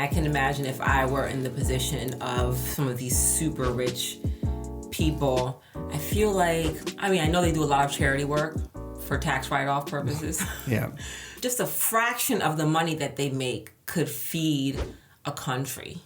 I can imagine if I were in the position of some of these super rich people, I feel like, I know they do a lot of charity work for tax write-off purposes. Yeah. Just a fraction of the money that they make could feed a country.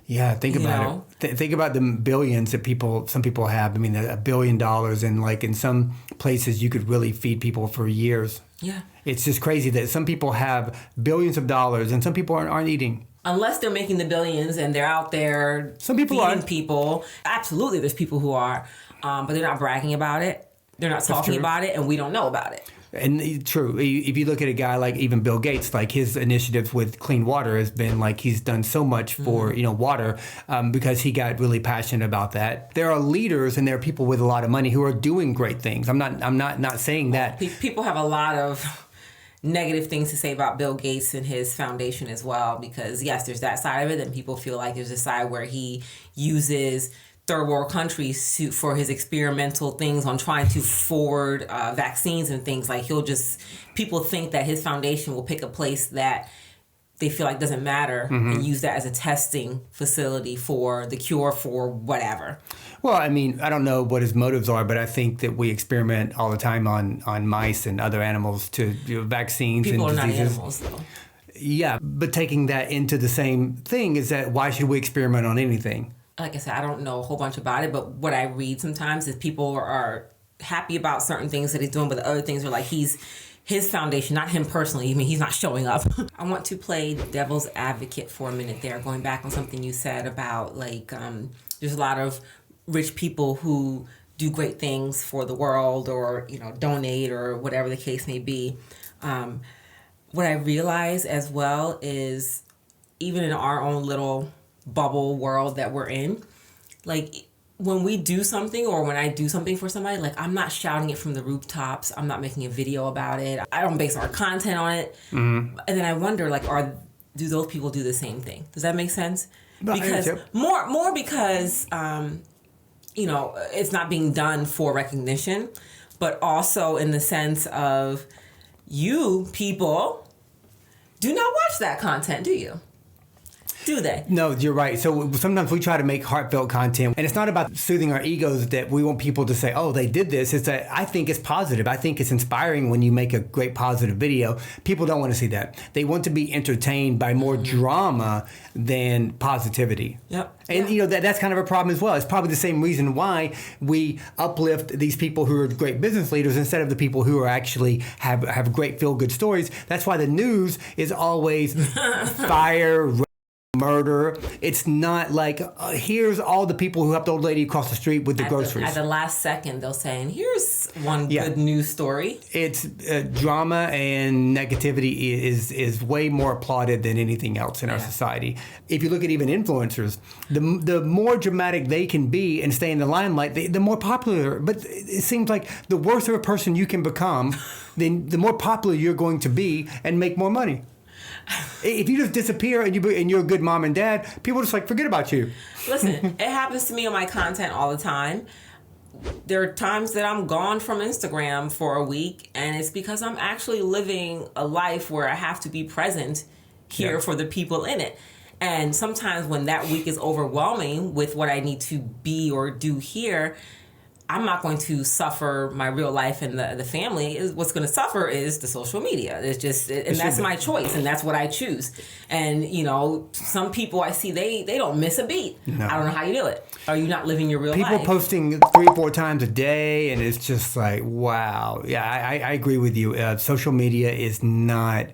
Yeah, think about it. Think about the billions that some people have. $1 billion, and like in some places you could really feed people for years. Yeah. It's just crazy that some people have billions of dollars and some people aren't eating. Unless they're making the billions and they're out there some people feeding people. Absolutely, there's people who are, but they're not bragging about it. They're not talking about it, and we don't know about it. And true, if you look at a guy like even Bill Gates, like his initiative with clean water has been like he's done so much for water because he got really passionate about that. There are leaders and there are people with a lot of money who are doing great things. I'm not saying that. People have a lot of negative things to say about Bill Gates and his foundation as well, because yes, there's that side of it, and people feel like there's a side where he uses third world countries for his experimental things on trying to forward vaccines and things. Like people think that his foundation will pick a place that they feel like doesn't matter and use that as a testing facility for the cure for whatever. Well, I don't know what his motives are, but I think that we experiment all the time on mice and other animals to do vaccines People and diseases. People are not animals, though. Yeah, but taking that into the same thing is that why should we experiment on anything? Like I said, I don't know a whole bunch about it, but what I read sometimes is people are happy about certain things that he's doing, but the other things are like his foundation, not him personally. He's not showing up. I want to play devil's advocate for a minute there, going back on something you said about there's a lot of rich people who do great things for the world or, donate or whatever the case may be. What I realize as well is even in our own little bubble world that we're in, like when we do something or when I do something for somebody, like I'm not shouting it from the rooftops. I'm not making a video about it. I don't base our content on it. And then I wonder, do those people do the same thing? Does that make sense? Because more because it's not being done for recognition, but also in the sense of you people do not watch that content, do you? Do they? No, you're right. So sometimes we try to make heartfelt content, and it's not about soothing our egos that we want people to say, oh, they did this. It's that I think it's positive. I think it's inspiring when you make a great positive video. People don't want to see that. They want to be entertained by more drama than positivity. Yep. And that's kind of a problem as well. It's probably the same reason why we uplift these people who are great business leaders instead of the people who are actually have great feel-good stories. That's why the news is always fire, murder. It's not like here's all the people who helped the old lady across the street with the groceries. At the last second, they'll say, and here's one good news story. It's drama and negativity is way more applauded than anything else in our society. If you look at even influencers, the more dramatic they can be and stay in the limelight, the more popular. But it seems like the worse of a person you can become, then the more popular you're going to be and make more money. If you just disappear and you're a good mom and dad, people just forget about you. Listen, it happens to me on my content all the time. There are times that I'm gone from Instagram for a week, and it's because I'm actually living a life where I have to be present here for the people in it. And sometimes when that week is overwhelming with what I need to be or do here, I'm not going to suffer my real life and the family. What's going to suffer is the social media. It's just, and that's my choice, and that's what I choose. And some people I see they don't miss a beat. No. I don't know how you do it. Are you not living your real life? People posting 3-4 times a day, and it's just like, wow. Yeah, I agree with you. Social media is not.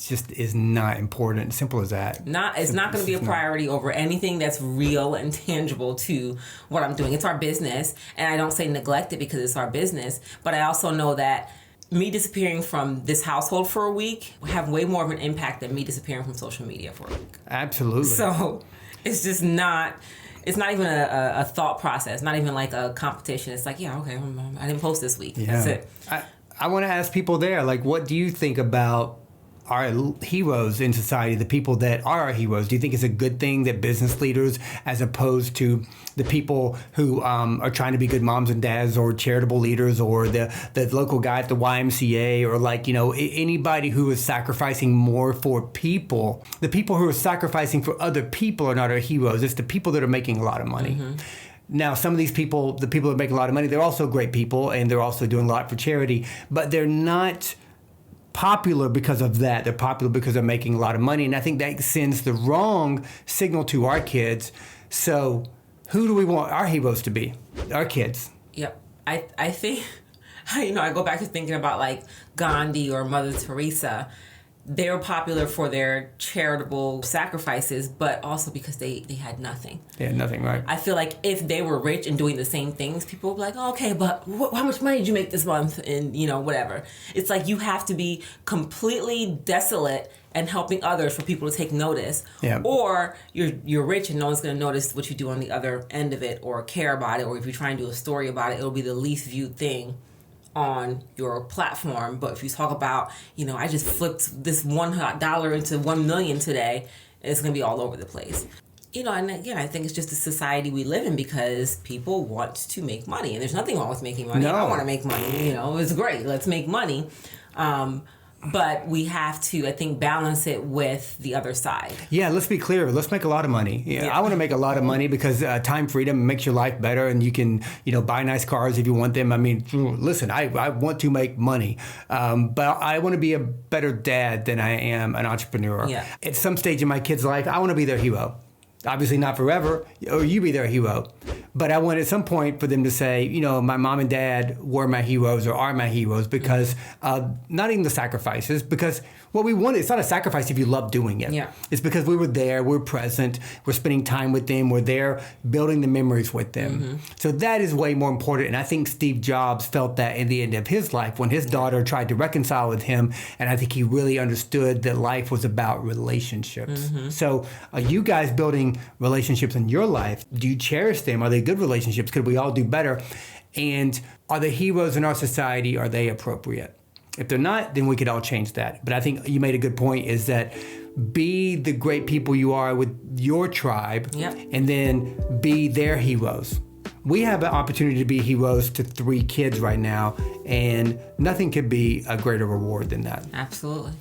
Is not important. Simple as that. It's not going to be a priority over anything that's real and tangible to what I'm doing. It's our business, and I don't say neglect it because it's our business, but I also know that me disappearing from this household for a week will have way more of an impact than me disappearing from social media for a week. Absolutely. So it's just not... It's not even a thought process, not even like a competition. It's like, okay, I didn't post this week. Yeah. That's it. I want to ask people there, what do you think about our heroes in society, the people that are our heroes? Do you think it's a good thing that business leaders, as opposed to the people who are trying to be good moms and dads, or charitable leaders, or the local guy at the YMCA, or anybody who is sacrificing more for people, the people who are sacrificing for other people are not our heroes. It's the people that are making a lot of money. Now, some of these people, the people that make a lot of money, they're also great people, and they're also doing a lot for charity, but they're not popular because of that. They're popular because they're making a lot of money, and I think that sends the wrong signal to our kids. So who do we want our heroes to be? Our kids. Yep. I think, I go back to thinking about like Gandhi or Mother Teresa. They're popular for their charitable sacrifices, but also because they had nothing. They had nothing, right? I feel like if they were rich and doing the same things, people would be like, oh, okay, but how much money did you make this month? And, whatever. It's like you have to be completely desolate and helping others for people to take notice. Yeah. Or you're rich and no one's going to notice what you do on the other end of it or care about it. Or if you try and do a story about it, it'll be the least viewed thing on your platform. But if you talk about, I just flipped this $1 into 1 million today, it's going to be all over the place. And again, I think it's just the society we live in because people want to make money. And there's nothing wrong with making money. No. I want to make money. It's great. Let's make money. But we have to, I think, balance it with the other side. Yeah, let's be clear. Let's make a lot of money. Yeah. I want to make a lot of money because time freedom makes your life better, and you can, buy nice cars if you want them. I mean, listen, I want to make money, but I want to be a better dad than I am an entrepreneur. Yeah. At some stage in my kid's life, I want to be their hero. Obviously not forever, or you be their hero. But I want at some point for them to say, my mom and dad were my heroes or are my heroes because not even the sacrifices, because what we want, it's not a sacrifice if you love doing it. Yeah. It's because we were there, we're present, we're spending time with them, we're there building the memories with them. So that is way more important. And I think Steve Jobs felt that in the end of his life when his daughter tried to reconcile with him. And I think he really understood that life was about relationships. So are you guys building relationships in your life? Do you cherish them? Are they good relationships? Could we all do better? And are the heroes in our society, are they appropriate? If they're not, then we could all change that. But I think you made a good point, is that be the great people you are with your tribe, and then be their heroes. We have an opportunity to be heroes to 3 kids right now, and nothing could be a greater reward than that. Absolutely.